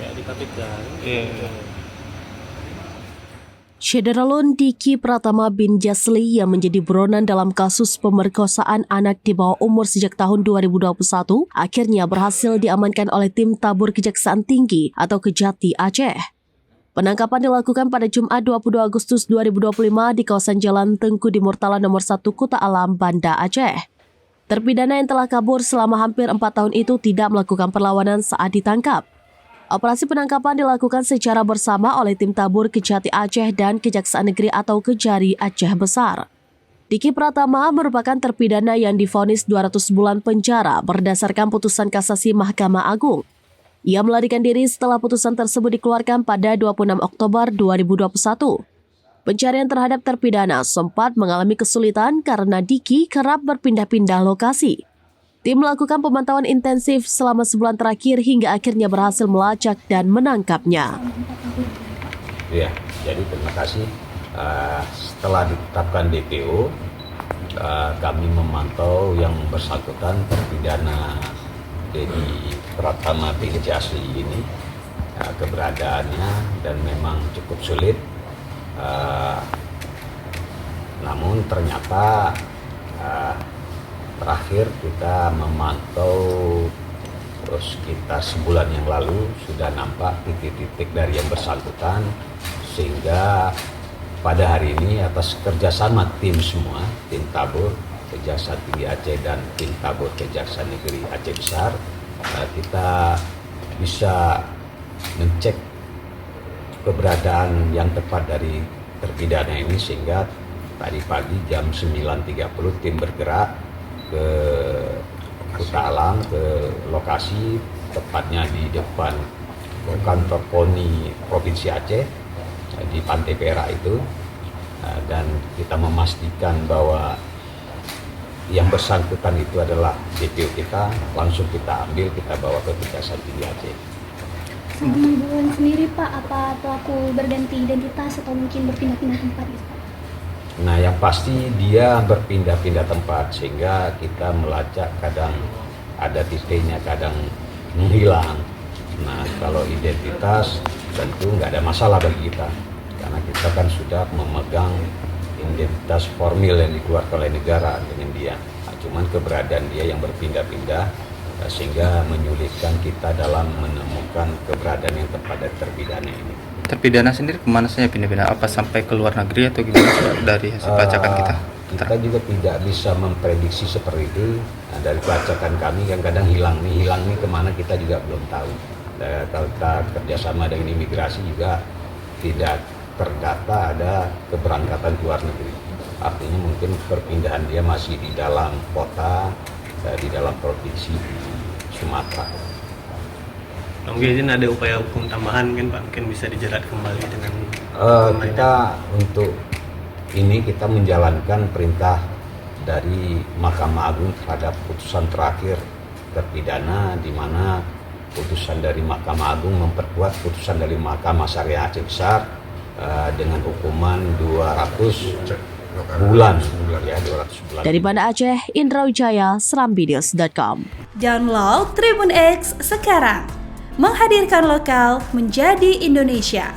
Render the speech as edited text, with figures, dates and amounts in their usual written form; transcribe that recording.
Kayak di KPK. Iya. Syederalun Diki Pratama bin Jasli yang menjadi buronan dalam kasus pemerkosaan anak di bawah umur sejak tahun 2021 akhirnya berhasil diamankan oleh tim tabur Kejaksaan Tinggi atau Kejati Aceh. Penangkapan dilakukan pada Jumat 22 Agustus 2025 di kawasan Jalan Tengku di Murtala nomor 1 Kuta Alam, Banda Aceh. Terpidana yang telah kabur selama hampir 4 tahun itu tidak melakukan perlawanan saat ditangkap. Operasi penangkapan dilakukan secara bersama oleh tim tabur Kejati Aceh dan Kejaksaan Negeri atau Kejari Aceh Besar. Diki Pratama merupakan terpidana yang divonis 200 bulan penjara berdasarkan putusan kasasi Mahkamah Agung. Ia melarikan diri setelah putusan tersebut dikeluarkan pada 26 Oktober 2021. Pencarian terhadap terpidana sempat mengalami kesulitan karena Diki kerap berpindah-pindah lokasi. Tim melakukan pemantauan intensif selama sebulan terakhir hingga akhirnya berhasil melacak dan menangkapnya. Ya, jadi terima kasih. Setelah ditetapkan DPO, kami memantau yang bersangkutan terpidana Dedi Pratama bin Jasli ini, keberadaannya dan memang cukup sulit. Namun ternyata terakhir kita memantau sekitar sebulan yang lalu sudah nampak titik-titik dari yang bersangkutan, sehingga pada hari ini atas kerjasama tim semua, tim tabur Kejaksaan Tinggi Aceh dan tim tabur Kejaksaan Negeri Aceh Besar, kita bisa mencek keberadaan yang tepat dari terpidana ini, sehingga tadi pagi jam 9.30 tim bergerak ke Kuta Alam, ke lokasi tepatnya di depan kantor KONI Provinsi Aceh di Pantai Perak itu, dan kita memastikan bahwa yang bersangkutan itu adalah DPO kita. Langsung kita ambil, kita bawa ke Kejaksaan Tinggi Aceh. Sebelum bulan sendiri Pak, apa pelaku berganti identitas atau mungkin berpindah-pindah tempat gitu Pak? Nah, yang pasti dia berpindah-pindah tempat, sehingga kita melacak kadang ada titiknya, kadang menghilang. Nah, kalau identitas tentu nggak ada masalah bagi kita, karena kita kan sudah memegang identitas formil yang dikeluarkan oleh negara dengan dia. Nah, cuman keberadaan dia yang berpindah-pindah, sehingga menyulitkan kita dalam menemukan keberadaan yang tepat dari terpidana ini. Terpidana sendiri kemana saja pindah-pindah? Apa sampai ke luar negeri atau gimana dari hasil pelacakan kita? Kita juga tidak bisa memprediksi seperti itu. Nah, dari pelacakan kami yang kadang hilang nih kemana kita juga belum tahu. Kalau kita kerjasama dengan imigrasi juga tidak terdata ada keberangkatan ke luar negeri. Artinya mungkin perpindahan dia masih di dalam kota, di dalam provinsi di Sumatera. Mungkin ada upaya hukum tambahan kan Pak, mungkin bisa dijerat kembali dengan kita untuk ini kita menjalankan perintah dari Mahkamah Agung terhadap putusan terakhir terpidana, di mana putusan dari Mahkamah Agung memperkuat putusan dari Mahkamah Syariah Aceh Besar dengan hukuman 200 bulan. Ya, 200 bulan. Dari Banda Aceh, Indra Wijaya, seramvideos.com. Download Tribun X sekarang. Menghadirkan lokal menjadi Indonesia.